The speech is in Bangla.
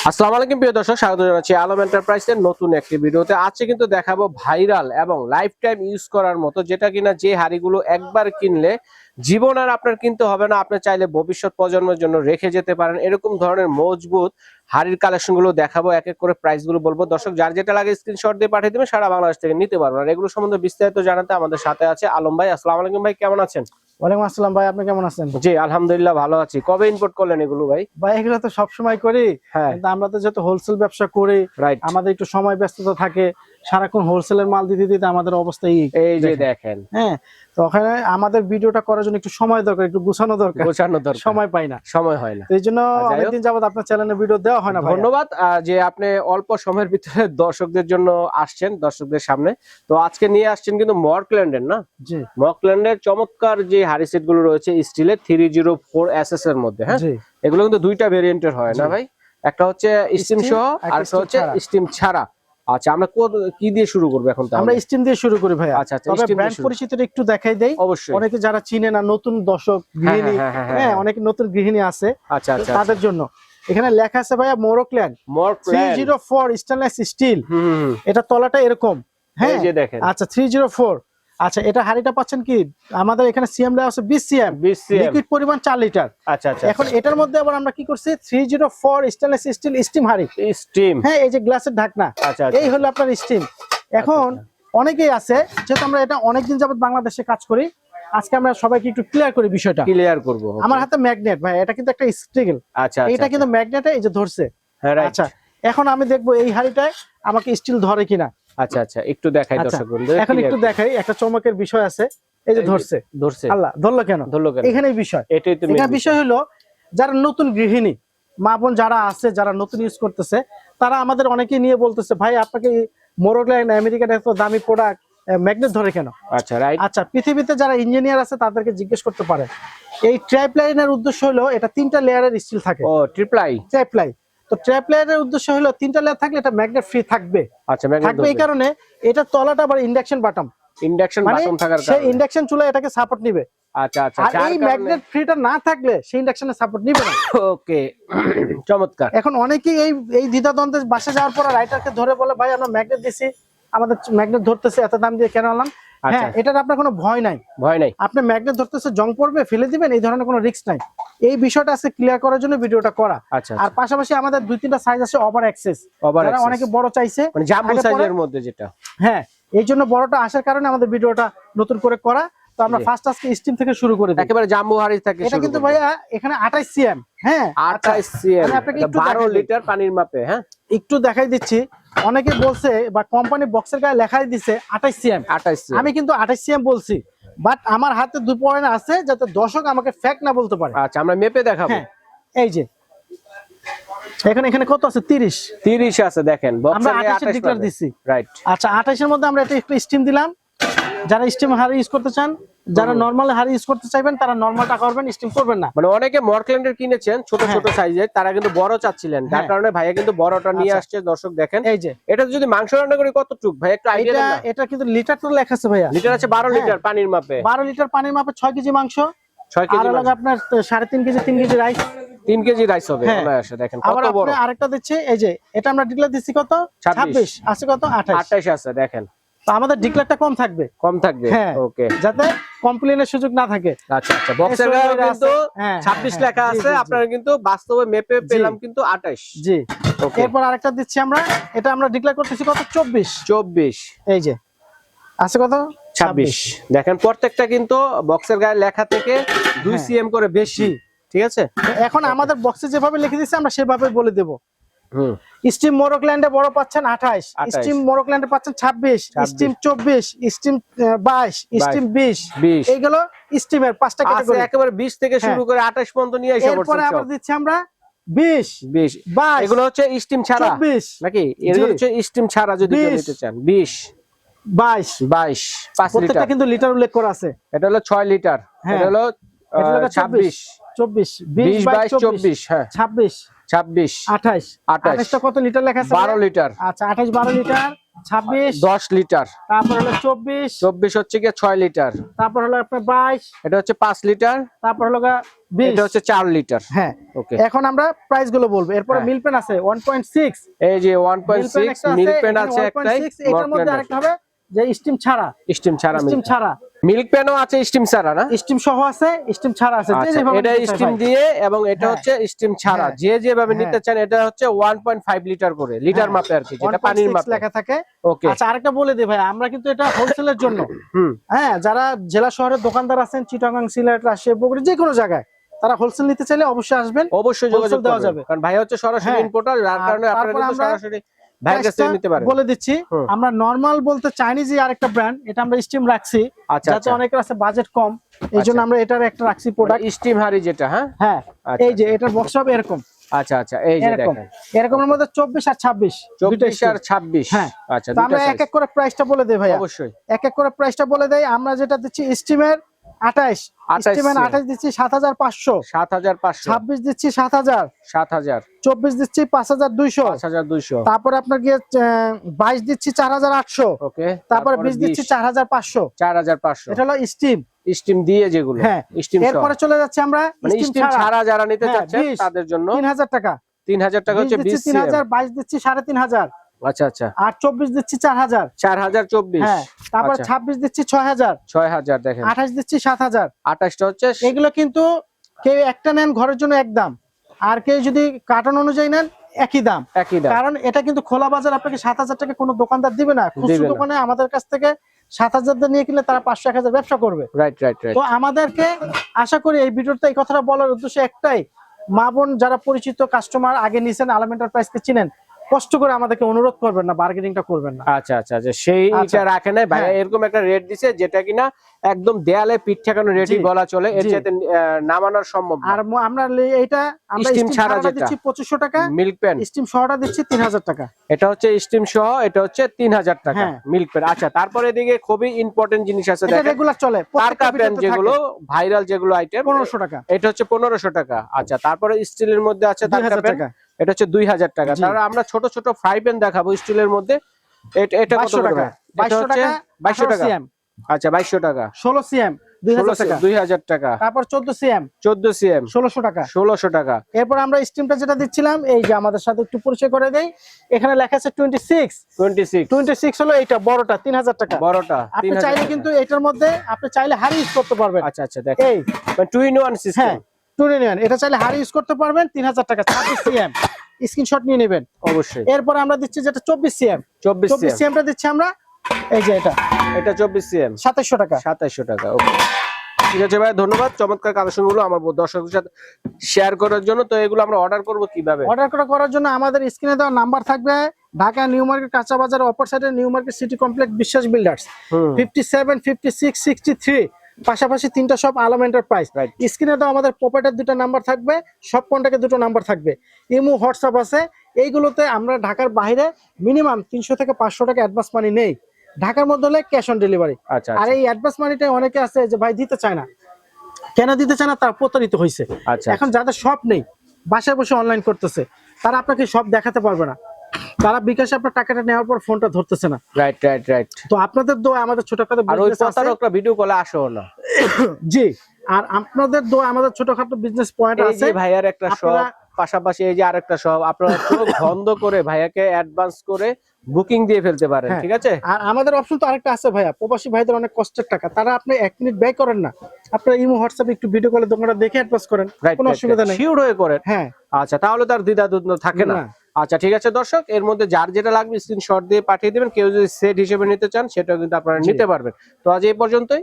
আসসালামু আলাইকুম প্রিয় দর্শক, স্বাগত জানাচ্ছি আলম এন্টারপ্রাইজের নতুন একটি ভিডিওতে। আজকে কিন্তু দেখাবো ভাইরাল এবং লাইফ টাইম ইউজ করার মতো, যেটা কিনা যে হাড়িগুলো একবার কিনলে জীবন আর আপনার কিনতে হবে না, আপনি চাইলে ভবিষ্যৎ প্রজন্মের জন্য রেখে যেতে পারেন। এরকম ধরনের মজবুত হাড়ির কালেকশন গুলো দেখাবো, এক এক করে প্রাইস গুলো বলবো। দর্শক যার যেটা লাগে স্ক্রিনশট দিয়ে পাঠিয়ে দেবেন, সারা বাংলাদেশ থেকে নিতে পারবেন। আর এগুলো সম্বন্ধে বিস্তারিত জানাতে আমাদের সাথে আছে আলম ভাই। আসসালামু আলাইকুম ভাই, কেমন আছেন? ওয়ালাইকুম আসসালাম ভাই, আপনি কেমন আছেন? জি আলহামদুলিল্লাহ ভালো আছি। কবে ইম্পোর্ট করলেন এগুলো ভাই? ভাই এগুলো তো সবসময় করি, হ্যাঁ কিন্তু আমরা তো যেহেতু হোলসেল ব্যবসা করি, রাইট। আমাদের একটু সময় ব্যস্ততা থাকে, সারাক্ষণ হোলসেলের মাল দিতে দিতে আমাদের অবস্থা এই যে দেখেন, হ্যাঁ। তো ওখানে আমাদের ভিডিওটা করার জন্য একটু সময় দরকার, একটু গোছানো দরকার, সময় পাই না, সময় হয় না। এই জন্য অনেকদিন যাবত আপনার চ্যানেলে ভিডিও দেওয়া হয় না। ধন্যবাদ যে আপনি অল্প সময়ের ভিতরে দর্শকদের জন্য আসছেন, দর্শকদের সামনে। তো আজকে নিয়ে আসছেন কিন্তু মর্কল্যান্ডের না, জি মর্কল্যান্ডের চমৎকার যে হাড়ি সেট গুলো রয়েছে স্টিলের 304 এসএস এর মধ্যে। হ্যাঁ, এগুলো কিন্তু দুইটা ভেরিয়েন্টের হয় না ভাই, একটা হচ্ছে স্টিম সহ আর একটা হচ্ছে স্টিম ছাড়া। আচ্ছা, আমরা কি দিয়ে শুরু করব এখন? আমরা স্টিম দিয়ে শুরু করি ভাই। আচ্ছা, তবে ব্র্যান্ড পরিচিতিটা একটু দেখাই দেই। অবশ্যই অনেকে যারা চিনে না, নতুন দর্শক গৃহিণী, হ্যাঁ অনেক নতুন গৃহিণী আছে, আচ্ছা আচ্ছা, তাদের জন্য এখানে লেখা আছে ভাইয়া মরোক্ল্যান্ড 304 স্টেনলেস স্টিল। এটা তলাটা এরকম, হ্যাঁ দেখেন। আচ্ছা 304, আচ্ছা এটা হাড়িটা পাচ্ছেন কি আমাদের এখানে সিএম দেওয়া আছে 20 সিএম, লিকুইড পরিমাণ 4 লিটার। আচ্ছা আচ্ছা, এখন এটার মধ্যে আবার আমরা কি করছি 304 স্টেনলেস স্টিল স্টিম হাড়ি, স্টিম, হ্যাঁ এই যে গ্লাসের ঢাকনা, এই হলো আপনার স্টিম। এখন অনেকেই আছে, যেহেতু আমরা এটা অনেকদিন যাবত বাংলাদেশে কাজ করি, আজকে আমরা সবাইকে একটু ক্লিয়ার করি বিষয়টা, ক্লিয়ার করব। আমার হাতে ম্যাগনেট ভাই, এটা কিন্তু একটা স্টিল। আচ্ছা, এটা কিন্তু ম্যাগনেটে এই যে ধরছে। আচ্ছা এখন আমি দেখবো এই হাড়িটায় আমাকে স্টিল ধরে কিনা। আচ্ছা আচ্ছা, একটু দেখাই দর্শক বন্ধু, এখন একটু দেখাই, একটা চমকের বিষয় আছে। এই যে ধরছে, আল্লাহ ধরলো কেন? এখানেই বিষয়, এখানে বিষয় হলো যারা নতুন গৃহিণী মা বোন যারা আছে, যারা নতুন ইউজ করতেছে, তারা আমাদের অনেকেই নিয়ে বলতেছে ভাই আপনাকে মরোক্ল্যান্ড আমেরিকান এত দামি প্রোডাক্ট ম্যাগনেট ধরে কেন? আচ্ছা রাইট। আচ্ছা পৃথিবীতে যারা ইঞ্জিনিয়ার আছে তাদেরকে জিজ্ঞেস করতে পারে। এই ট্রাইপ্লাইনের উদ্দেশ্য হলো এটা 3টা লেয়ারের স্টিল থাকে। ও ট্রাইপ্লাই। তো ট্রাইপ্লাইনের উদ্দেশ্য হলো 3টা লেয়ার থাকলে এটা ম্যাগনেট ফ্রি থাকবে। আচ্ছা থাকবে, এই কারণে এটা তলাটা আবার ইন্ডাকশন বাটন, থাকার কারণে সেই ইন্ডাকশন চুলা এটাকে সাপোর্ট নিবে। আচ্ছা আচ্ছা, আর এই ম্যাগনেট ফ্রিটা না থাকলে সেই ইন্ডাকশনের সাপোর্ট নিবে না। ওকে, চমৎকার। এখন অনেকেই এই দ্বিধাদ্বন্দ্বে বাসা যাওয়ার পর রাইটারকে ধরে বলে ভাই আমরা ম্যাগনেট দিছি, আমাদের ম্যাগনেট ধরতেছে, এত দাম দিয়ে কেন আনলাম? হ্যাঁ, এটার আপনার কোনো ভয় নাই। আপনি ম্যাগনেট ধরতেছে, জং পড়বে, ফেলে দিবেন, এই ধরনের কোনো রিস্ক নাই। এই বিষয়টা আছে ক্লিয়ার করার জন্য ভিডিওটা করা। আর পাশাপাশি আমাদের 2-3টা সাইজ আছে ওভার এক্সেস, যারা অনেকে বড় চাইছে, মানে জাম্বো সাইজের মধ্যে যেটা, হ্যাঁ এই জন্য বড়টা আসার কারণে আমাদের ভিডিওটা নতুন করে করা। তো আমরা ফার্স্ট আজকে স্টিম থেকে শুরু করে দিই, একেবারে জাম্বো হাড়ি থেকে। এটা কিন্তু ভাইয়া এখানে 28 সিএম, হ্যাঁ 28 সিএম, আমি আপনাকে একটু 12 লিটার পানির মাপে, হ্যাঁ একটু দেখাই দিচ্ছি। অনেকে বলছে বা কোম্পানি বক্সের গায়ে লেখাই দিছে 28 সিএম, আমি কিন্তু 28 সিএম বলছি, বাট আমার হাতে 2 পয়েন্ট আছে যাতে দর্শক আমাকে ফ্যাক্ট না বলতে পারে। আচ্ছা আমরা মেপে দেখাবো। এই যে এখানে কত আছে? 30 আছে, দেখেন আমরা 28 ডিক্লেয়ার দিছি, রাইট। আচ্ছা 28 এর মধ্যে আমরা এটা একটু স্টিম দিলাম। যারা স্টিম হাড়ি ইউজ করতে চান, যারা নরমাল হাড়ি ইউজ করতে চাইবেন, তারা নরমালটা করবেন, স্টিম করবেন না। মানে অনেকে মর্কল্যান্ডের কিনেছেন ছোট ছোট সাইজের, তারা কিন্তু বড় চাচ্ছিলেন, যার কারণে ভাইয়া কিন্তু বড়টা নিয়ে আসছে। দর্শক দেখেন, এই যে এটা যদি মাংস রান্না করি কতটুক ভাই একটু আইডিয়া দেন না? এটা কিন্তু লিটার তো লেখা আছে ভাইয়া, লিটার আছে 12 লিটার পানির মাপে, 12 লিটার পানির মাপে 6 কেজি মাংস, 6 কেজি আর আপনার 3.5 KG 3 KG rice, 3 KG rice হবে। দেখেন কত বড়। আরেকটা দিচ্ছে, এই যে এটা আমরা ডিক্লেয়ার দিচ্ছি কত? 26 আছে, কত 28 আছে, দেখেন। তো আমাদের ডিক্লেয়ারটা কম থাকবে, হ্যাঁ ওকে, যাতে কমপ্লেনের সুযোগ না থাকে। আচ্ছা আচ্ছা, বক্সের গায়ে কিন্তু 26 লেখা আছে, আপনারা কিন্তু বাস্তবে মেপে পেলাম কিন্তু 28। জি ওকে, এরপর আরেকটা দিচ্ছি আমরা, এটা আমরা ডিক্লেয়ার করতেছি কত? 24। এই যে আছে কত? 26। দেখেন প্রত্যেকটা কিন্তু বক্সের গায়ে লেখা থেকে 2 সিএম করে বেশি, ঠিক আছে। এখন আমাদের বক্সে যেভাবে লিখে দিচ্ছে আমরা সেভাবে বলে দেব। স্টিম মরোক্ল্যান্ডে বড় পাচ্ছেন 28, স্টিম মরোক্ল্যান্ডে পাচ্ছেন 26, স্টিম 24, স্টিম 22, স্টিম 20। এইগুলো স্টিমের 5টা ক্যাটাগরি, একেবারে 20 থেকে শুরু করে 28 পর্যন্ত নিয়ে এসে পড়ছে। এরপর আবার দিচ্ছি আমরা 20, 22, এগুলো হচ্ছে স্টিম ছাড়া, 24 নাকি? এগুলো হচ্ছে স্টিম ছাড়া যদি কেউ নিতে চান। 20, 22, 5 লিটার, প্রত্যেকটা কিন্তু লিটার উল্লেখ করা আছে। এটা হলো 6 লিটার, এটা হলো 26, 20, 22, 24, হ্যাঁ 26, 28 টা কত লিটার লেখা আছে? 12 লিটার। আচ্ছা 28 12 লিটার, 26 10 লিটার, তারপর হলো 24 24 হচ্ছে গিয়ে 6 লিটার, তারপর হলো আপনার 22 এটা হচ্ছে 5 লিটার, তারপর হলো 20 এটা হচ্ছে 4 লিটার। হ্যাঁ ওকে, এখন আমরা প্রাইস গুলো বলবো। এরপর হ্যাঁ। মিল্ক পেন আছে 1.6, এই যে 1.6 মিল্ক পেন আছে একটাই, 1.6 এটার মধ্যে আরেকটা হবে যে স্টিম ছাড়া, স্টিম ছাড়া স্টিম ছাড়া মিল্ক পেনও আছে, স্টিম ছাড়া না? স্টিম সহ আছে, স্টিম ছাড়া আছে, যে আচ্ছা, যেভাবে এটা নিতে চায় স্টিম ভাই। দিয়ে এবং এটা হ্যাঁ। হচ্ছে স্টিম ছাড়া, হ্যাঁ। যে যেভাবে হ্যাঁ। নিতে চান। এটা হচ্ছে 1.5 লিটার করে, লিটার হ্যাঁ। মাপে আর কি, যেটা পানির 1.6 মাপে লেখা থাকে। ওকে, আচ্ছা আরেকটা বলে দিই ভাই, আমরা কিন্তু এটা হোলসেলের জন্য, হুম, হ্যাঁ, যারা জেলা শহরের দোকানদার আছেন চিটাগাং, সিলেট, রাজশাহী, বগুড়া, যে কোনো জায়গায়, তারা হোলসেল নিতে চাইলে অবশ্যই আসবেন, অবশ্যই যোগাযোগ wholesale দেওয়া করবেন, যাবে। কারণ ভাই হচ্ছে সরাসরি হ্যাঁ। ইম্পোর্টার, যার আর কারণে আপনারা তারপর কিন্তু আমরা সরাসরি ভাইয়ের কাছ থেকে নিতে পারেন। বলে দিচ্ছি, হুম। আমরা নরমাল বলতে চাইনিজ আরেকটা ব্র্যান্ড, এটা আমরা স্টিম রাখছি, আচ্ছা, যাতে আচ্ছা। অনেকের আছে বাজেট কম, এই জন্য আমরা এটার একটা রাখছি প্রোডাক্ট। স্টিম হাড়ি যেটা, হ্যাঁ হ্যাঁ, আচ্ছা, এই যে এটার বক্স হবে এরকম, আচ্ছা আচ্ছা, এই যে এরকম দেখেন এরকমের মধ্যে 24 আর 26, দুইটা 24 আর 26, হ্যাঁ। আচ্ছা, তো আমরা দুইটা এক এক করে প্রাইসটা বলে দেই ভাইয়া, অবশ্যই এক এক করে প্রাইসটা বলে দেই। আমরা যেটা দিচ্ছি স্টিমের 28, 28 স্টিমের 28 দিচ্ছি 7500, 7500, 26 দিচ্ছি 7000, 7000, 24 দিচ্ছি 5200, 5200, তারপর আপনার গিয়ে 22 দিচ্ছি 4800, ওকে, তারপরে 20 দিচ্ছি 4500, 4500, এটা হলো স্টিম। স্টিম দিয়ে যেগুলো, হ্যাঁ, স্টিম এরপরে চলে যাচ্ছে আমরা মানে স্টিম ছাড়া যারা নিতে হ্যাঁ, চাচ্ছেন 20, তাদের জন্য 3000 টাকা, 3000 টাকা হচ্ছে 20 সিএম। 3000, 22 দিচ্ছি 3500, আচ্ছা আচ্ছা, আর 24 দিচ্ছি 4000, 4024, হ্যাঁ, তারপর আচ্ছা। 26 দিচ্ছি 6000, 6000 দেখেন, 28 দিচ্ছি 7000। 28টা হচ্ছে এগুলো কিন্তু কেউ একটা নেন ঘরের জন্য এক দাম, আর কেউ যদি কার্টন অনুযায়ী নেন একই দাম, একই দাম, কারণ এটা কিন্তু খোলা বাজার আপনাকে 7000 টাকা কোনো দোকানদার দিবে না। দিবে খুচরো না। দোকানে আমাদের কাছ থেকে 7000 দিয়ে নিয়ে কিনলে তারা 500 1000 ব্যবসা করবে। রাইট রাইট রাইট, তো আমাদেরকে আশা করি এই ভিডিওতে এই কথাটা বলার উদ্দেশ্য একটাই, মা বোন যারা পরিচিত কাস্টমার আগে নিছেন, আলম এন্টারপ্রাইজকে চিনেন, কষ্ট করে আমাদেরকে অনুরোধ করবেন না, বার্গেনিংটা করবেন না। আচ্ছা আচ্ছা আচ্ছা, সেইটা আচ্ছা। রাখে নাই ভাই, হ্যাঁ। এরকম একটা রেট দিছে যেটা কিনা একদম দেয়ালে পিঠ ঠেকানো রেটই জি, বলা চলে, এর জি। চাইতে নামানোর সম্ভব না। আর আমরা এইটা আমরা স্টিম স্টিম ছাড়া ছাড়াটা যেটা দিচ্ছি 2500 টাকা, মিল্ক পেন, স্টিম সহটা দিচ্ছি 3000 টাকা। এটা হচ্ছে স্টিম সহ, এটা হচ্ছে 3000 টাকা হ্যাঁ। Milk pen. আচ্ছা, তারপরে এদিকে খুবই ইম্পর্টেন্ট জিনিস আছে এটা দেখেন, রেগুলার চলে, টারকা প্রত্যেকটা পেন ভিডিওতে যেগুলো থাকে। ভাইরাল যেগুলো আইটেম 1500 টাকা, এটা হচ্ছে 1500 টাকা। আচ্ছা, তারপরে স্টিলের মধ্যে আছে টারকা 2000 পেন, টাকা, এটা হচ্ছে 2000 টাকা। জি। তাহলে আমরা ছোট ছোট ফ্রাই প্যান দেখাবো স্টিলের মধ্যে, এটা কত 2200 করে? টাকা, এটা হচ্ছে 2200 টাকা। সিএম, আচ্ছা, 2200 টাকা, 16 সিএম 2000 টাকা, 2000 টাকা, তারপর 14 সিএম 14 সিএম 1600 টাকা। 1600 টাকা। এরপর আমরা স্টিমটা যেটা দিচ্ছিলাম, এই যে আমাদের সাথে একটু পরিচয় করে দেই, এখানে লেখা আছে 26, 26 হলো এইটা বড়টা 3000 টাকা। বড়টা আপনি 3000 চাইলে টাকা। কিন্তু এটার মধ্যে আপনি চাইলে হাড়ি ইউজ করতে পারবেন। আচ্ছা আচ্ছা, দেখেন এই মানে 2 in 1 সিস্টেম। হ্যাঁ, 2 in 1, এটা চাইলে হাড়ি ইউজ করতে পারবেন 3000 টাকা, 26 সিএম, স্ক্রিনশট নিয়ে নেবেন। অবশ্যই এরপর আমরা দিচ্ছি যেটা 24 সিএম, 24 24 সিএম, সিএমটা দিচ্ছি আমরা, এই যে এটা এটা 24 সিএম 2700 টাকা। 2700 টাকা। ওকে, ঠিক আছে ভাই, ধন্যবাদ চমৎকার কালেকশনগুলো আমার দর্শকদের সাথে শেয়ার করার জন্য। তো এগুলো আমরা অর্ডার করব কিভাবে? অর্ডার করার জন্য আমাদের স্ক্রিনে দেওয়া নাম্বার থাকবে, ঢাকা নিউ মার্কেট কাঁচা বাজারের অপর সাইডে নিউ মার্কেট সিটি কমপ্লেক্স বিশ্বাস বিল্ডার্স, 57, 56, 63, পাশাপাশি 3টা শপ আলম এন্টারপ্রাইজ। Right. স্ক্রিনে দেওয়া আমাদের পকেটের 2টা নাম্বার থাকবে, সব কন্টাক্টে 2টো নাম্বার থাকবে, ইমো হোয়াটসঅ্যাপ আছে। এইগুলোতে আমরা ঢাকার বাইরে মিনিমাম 300 থেকে 500 টাকা অ্যাডভান্স মানি নেই, ঢাকার মধ্যে হলে ক্যাশ অন ডেলিভারি। আচ্ছা আর এই অ্যাডভান্স মানিটা অনেকে আছে যে ভাই দিতে চায় না, কেন দিতে চায় না, তার প্রতারিত হয়েছে। আচ্ছা, এখন যাদের শপ নেই, বাসায় বসে অনলাইন করতেছে, তারা আপনাকে সব দেখাতে পারবে না, তারা বিকাশে আপনার টাকাটা নেওয়ার পর ফোনটা ধরতেছে না। Right right right. তো আপনাদের দোয়া আমাদের ছোটখাটো আর ওই বিজনেস আছে, প্রতারকরা ভিডিও কলে আসো না। জি, আর আপনাদের দোয়া আমাদের ছোটখাটো বিজনেস পয়েন্ট এই আছে। যে ভাইয়ার একটা শপ, আপনারা- পাশাপাশি এই যে আরেকটা শপ, আপনারা চোখ বন্ধ করে ভাইয়াকে অ্যাডভান্স করে বুকিং দিয়ে ফেলতে পারেন, হ্যাঁ। ঠিক আছে? আর আমাদের অপশন তো আরেকটা আছে ভাইয়া, প্রবাসী ভাইদের অনেক কষ্টের টাকা, তারা আপনি 1 মিনিট ব্যয় করেন না, আপনারা ইমো হোয়াটসঅ্যাপে একটু ভিডিও কলে দোকানটা দেখে অ্যাডভান্স করেন, কোনো অসুবিধা নেই। শিওর হয়ে করেন। হ্যাঁ, আচ্ছা, তাহলে তার দ্বিধাদ্বন্দ্ব থাকে না। না। আচ্ছা, ঠিক আছে দর্শক, এর মধ্যে যার যেটা লাগবে স্ক্রিনশট দিয়ে পাঠিয়ে দিবেন। কেউ যদি সেট হিসেবে নিতে চান সেটাও কিন্তু আপনারা জি। নিতে পারবেন। তো আজ এই পর্যন্তই।